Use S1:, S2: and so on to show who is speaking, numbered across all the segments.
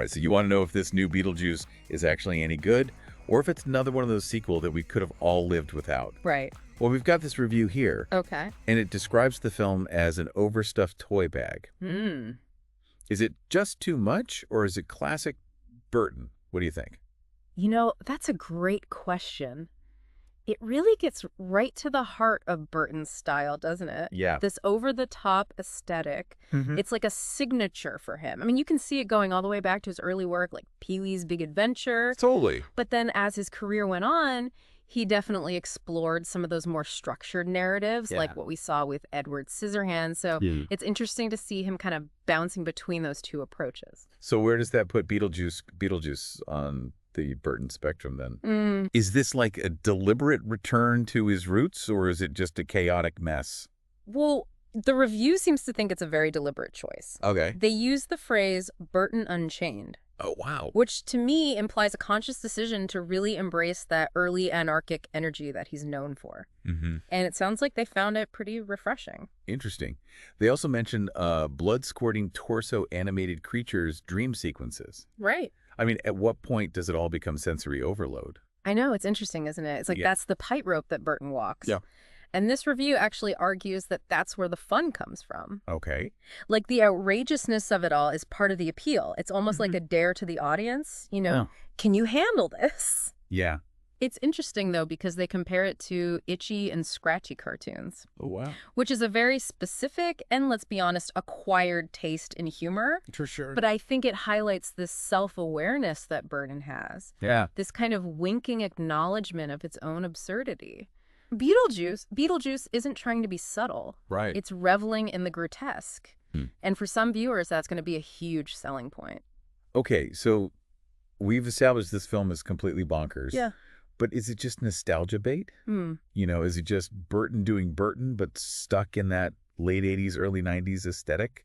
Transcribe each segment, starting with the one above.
S1: right, so you want to know if this new Beetlejuice is actually any good, or if it's another one of those sequels that we could have all lived without.
S2: Right.
S1: Well, we've got this review here.
S2: Okay.
S1: And it describes the film as an overstuffed toy bag.
S2: Hmm.
S1: Is it just too much, or is it classic Burton? What do you think?
S2: That's a great question. It really gets right to the heart of Burton's style, doesn't it?
S1: Yeah.
S2: This over-the-top aesthetic. It's like a signature for him. I mean, you can see it going all the way back to his early work, like Pee-wee's Big Adventure.
S1: Totally.
S2: But then as his career went on, he definitely explored some of those more structured narratives, like what we saw with Edward Scissorhands. So it's interesting to see him kind of bouncing between those two approaches.
S1: So where does that put Beetlejuice on the Burton spectrum then? Is this like a deliberate return to his roots, or is it just a chaotic mess?
S2: Well, the review seems to think it's a very deliberate choice.
S1: Okay.
S2: They use the phrase Burton Unchained.
S1: Oh, wow.
S2: Which to me implies a conscious decision to really embrace that early anarchic energy that he's known for. And it sounds like they found it pretty refreshing.
S1: Interesting. They also mention blood-squirting torso animated creatures dream sequences.
S2: Right.
S1: I mean, at what point does it all become sensory overload?
S2: I know, it's interesting, isn't it? It's like that's the tightrope that Burton walks. Yeah. And this review actually argues that that's where the fun comes from.
S1: Okay.
S2: Like the outrageousness of it all is part of the appeal. It's almost like a dare to the audience. Can you handle this?
S1: Yeah.
S2: It's interesting, though, because they compare it to Itchy and Scratchy cartoons.
S1: Oh, wow.
S2: Which is a very specific and, let's be honest, acquired taste in humor.
S1: For sure.
S2: But I think it highlights this self-awareness that Burton has.
S1: Yeah.
S2: This kind of winking acknowledgement of its own absurdity. Beetlejuice isn't trying to be subtle.
S1: Right.
S2: It's reveling in the grotesque. And for some viewers, that's going to be a huge selling point.
S1: Okay, so we've established this film is completely bonkers.
S2: Yeah.
S1: But is it just nostalgia bait? Is it just Burton doing Burton, but stuck in that late 80s, early 90s aesthetic?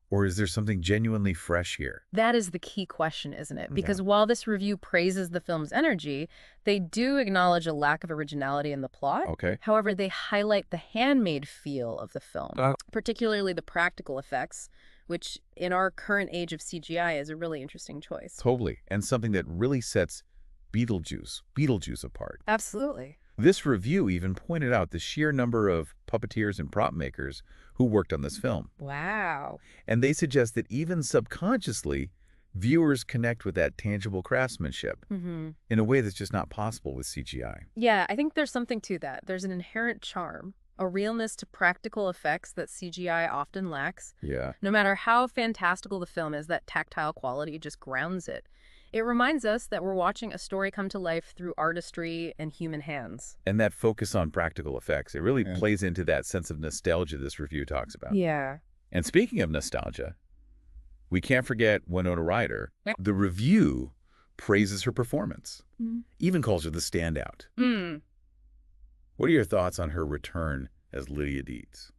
S1: Or is there something genuinely fresh here?
S2: That is the key question, isn't it? Because while this review praises the film's energy, they do acknowledge a lack of originality in the plot.
S1: Okay.
S2: However, they highlight the handmade feel of the film, particularly the practical effects, which in our current age of CGI is a really interesting choice.
S1: Totally. And something that really sets Beetlejuice apart.
S2: Absolutely.
S1: This review even pointed out the sheer number of puppeteers and prop makers who worked on this film.
S2: Wow.
S1: And they suggest that even subconsciously, viewers connect with that tangible craftsmanship in a way that's just not possible with CGI.
S2: Yeah, I think there's something to that. There's an inherent charm, a realness to practical effects that CGI often lacks.
S1: Yeah.
S2: No matter how fantastical the film is, that tactile quality just grounds it. It reminds us that we're watching a story come to life through artistry and human hands.
S1: And that focus on practical effects, it really plays into that sense of nostalgia this review talks about.
S2: Yeah.
S1: And speaking of nostalgia, we can't forget Winona Ryder. The review praises her performance, even calls her the standout. What are your thoughts on her return as Lydia Deetz?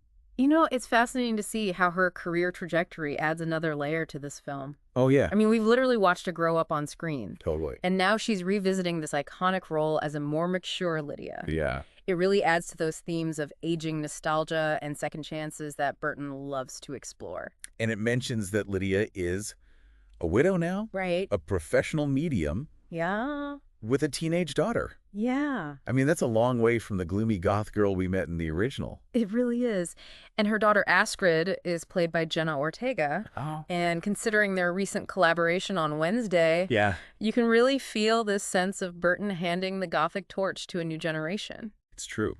S2: It's fascinating to see how her career trajectory adds another layer to this film.
S1: Oh, yeah.
S2: I mean, we've literally watched her grow up on screen.
S1: Totally.
S2: And now she's revisiting this iconic role as a more mature Lydia.
S1: Yeah.
S2: It really adds to those themes of aging nostalgia and second chances that Burton loves to explore.
S1: And it mentions that Lydia is a widow now.
S2: Right.
S1: A professional medium.
S2: Yeah.
S1: With a teenage daughter.
S2: Yeah.
S1: I mean, that's a long way from the gloomy goth girl we met in the original.
S2: It really is. And her daughter Astrid is played by Jenna Ortega.
S1: Oh.
S2: And considering their recent collaboration on Wednesday, you can really feel this sense of Burton handing the gothic torch to a new generation.
S1: It's true.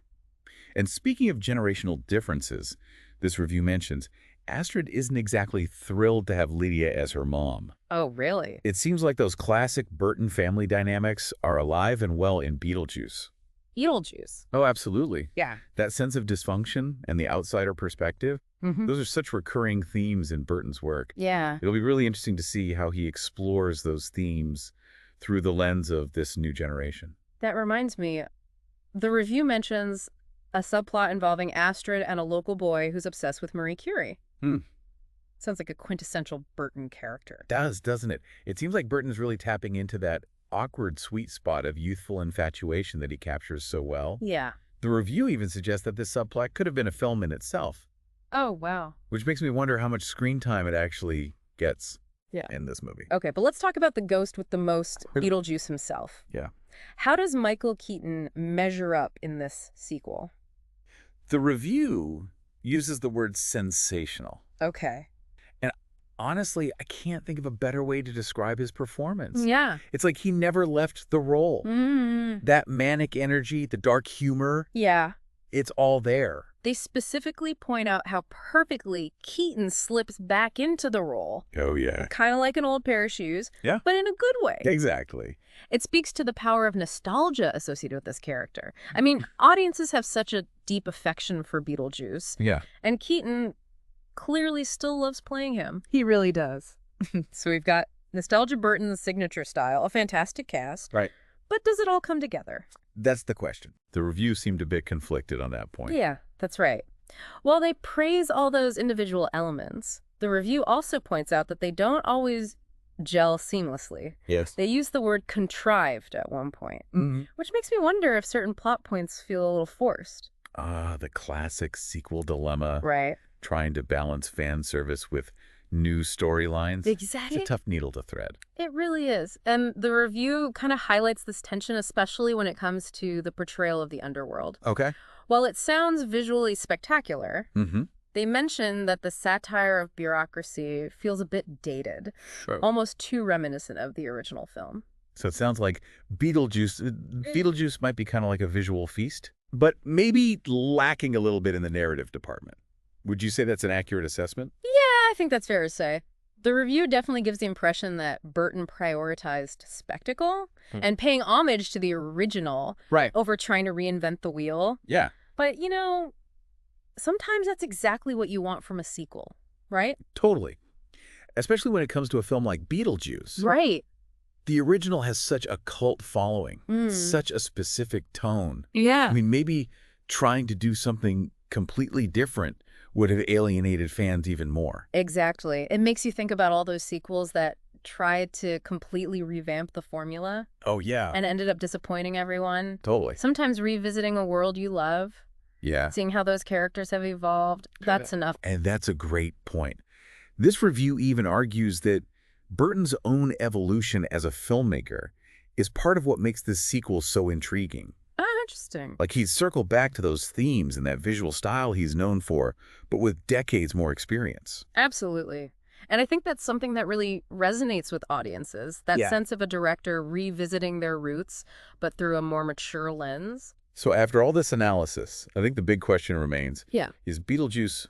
S1: And speaking of generational differences, this review mentions Astrid isn't exactly thrilled to have Lydia as her mom.
S2: Oh, really?
S1: It seems like those classic Burton family dynamics are alive and well in Beetlejuice.
S2: Beetlejuice?
S1: Oh, absolutely.
S2: Yeah.
S1: That sense of dysfunction and the outsider perspective, those are such recurring themes in Burton's work.
S2: Yeah.
S1: It'll be really interesting to see how he explores those themes through the lens of this new generation.
S2: That reminds me, the review mentions a subplot involving Astrid and a local boy who's obsessed with Marie Curie. Sounds like a quintessential Burton character.
S1: It does, doesn't it? It seems like Burton's really tapping into that awkward sweet spot of youthful infatuation that he captures so well.
S2: Yeah.
S1: The review even suggests that this subplot could have been a film in itself.
S2: Oh, wow.
S1: Which makes me wonder how much screen time it actually gets. in this movie.
S2: Okay, but let's talk about the ghost with the most, Beetlejuice himself.
S1: Yeah.
S2: How does Michael Keaton measure up in this sequel?
S1: The review uses the word sensational.
S2: Okay.
S1: And honestly, I can't think of a better way to describe his performance.
S2: Yeah.
S1: It's like he never left the role. That manic energy, the dark humor.
S2: Yeah.
S1: It's all there.
S2: They specifically point out how perfectly Keaton slips back into the role.
S1: Oh, yeah.
S2: Kind of like an old pair of shoes, but in a good way.
S1: Exactly.
S2: It speaks to the power of nostalgia associated with this character. I mean, audiences have such a deep affection for Beetlejuice.
S1: Yeah.
S2: And Keaton clearly still loves playing him.
S3: He really does.
S2: So we've got Nostalgia Burton's signature style, a fantastic cast.
S1: Right.
S2: But does it all come together?
S1: That's the question. The review seemed a bit conflicted on that point.
S2: Yeah, that's right. While they praise all those individual elements, the review also points out that they don't always gel seamlessly.
S1: Yes.
S2: They use the word contrived at one point, which makes me wonder if certain plot points feel a little forced.
S1: The classic sequel dilemma.
S2: Right.
S1: Trying to balance fan service with new storylines.
S2: Exactly.
S1: It's a tough needle to thread.
S2: It really is. And the review kind of highlights this tension, especially when it comes to the portrayal of the underworld.
S1: Okay.
S2: While it sounds visually spectacular, they mention that the satire of bureaucracy feels a bit dated, almost too reminiscent of the original film.
S1: So it sounds like Beetlejuice might be kind of like a visual feast, but maybe lacking a little bit in the narrative department. Would you say that's an accurate assessment?
S2: Yeah, I think that's fair to say. The review definitely gives the impression that Burton prioritized spectacle and paying homage to the original over trying to reinvent the wheel.
S1: Yeah.
S2: But, you know, sometimes that's exactly what you want from a sequel, right?
S1: Totally. Especially when it comes to a film like Beetlejuice.
S2: Right.
S1: The original has such a cult following, such a specific tone.
S2: Yeah.
S1: I mean, maybe trying to do something completely different would have alienated fans even more.
S2: Exactly. It makes you think about all those sequels that tried to completely revamp the formula.
S1: Oh, yeah.
S2: And ended up disappointing everyone.
S1: Totally.
S2: Sometimes revisiting a world you love.
S1: Yeah.
S2: Seeing how those characters have evolved. That's enough.
S1: And that's a great point. This review even argues that Burton's own evolution as a filmmaker is part of what makes this sequel so intriguing.
S2: Interesting.
S1: Like he's circled back to those themes and that visual style he's known for, but with decades more experience.
S2: Absolutely. And I think that's something that really resonates with audiences, that sense of a director revisiting their roots, but through a more mature lens.
S1: So after all this analysis, I think the big question remains, is Beetlejuice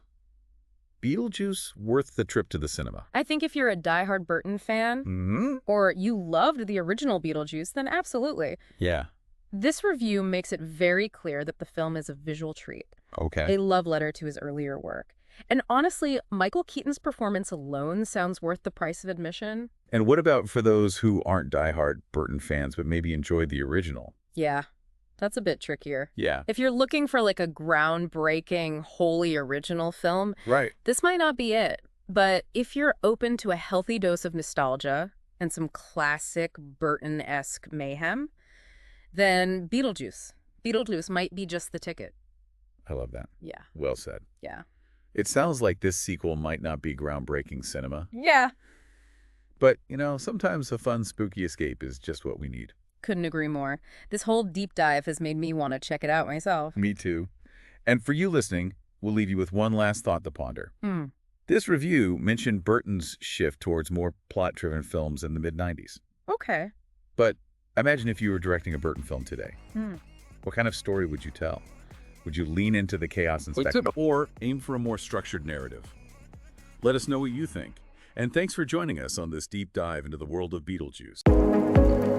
S1: worth the trip to the cinema?
S2: I think if you're a diehard Burton fan, or you loved the original Beetlejuice, then absolutely.
S1: Yeah.
S2: This review makes it very clear that the film is a visual treat.
S1: Okay.
S2: A love letter to his earlier work. And honestly, Michael Keaton's performance alone sounds worth the price of admission.
S1: And what about for those who aren't diehard Burton fans, but maybe enjoyed the original?
S2: Yeah, that's a bit trickier.
S1: Yeah.
S2: If you're looking for like a groundbreaking, wholly original film, this might not be it. But if you're open to a healthy dose of nostalgia and some classic Burton-esque mayhem, then Beetlejuice might be just the ticket.
S1: I love that.
S2: Yeah.
S1: Well said.
S2: Yeah.
S1: It sounds like this sequel might not be groundbreaking cinema.
S2: Yeah.
S1: But, you know, sometimes a fun, spooky escape is just what we need.
S2: Couldn't agree more. This whole deep dive has made me want to check it out myself.
S1: Me too. And for you listening, we'll leave you with one last thought to ponder. This review mentioned Burton's shift towards more plot-driven films in the mid-90s.
S2: Okay.
S1: But imagine if you were directing a Burton film today. What kind of story would you tell? Would you lean into the chaos and spectacle, or aim for a more structured narrative? Let us know what you think. And thanks for joining us on this deep dive into the world of Beetlejuice.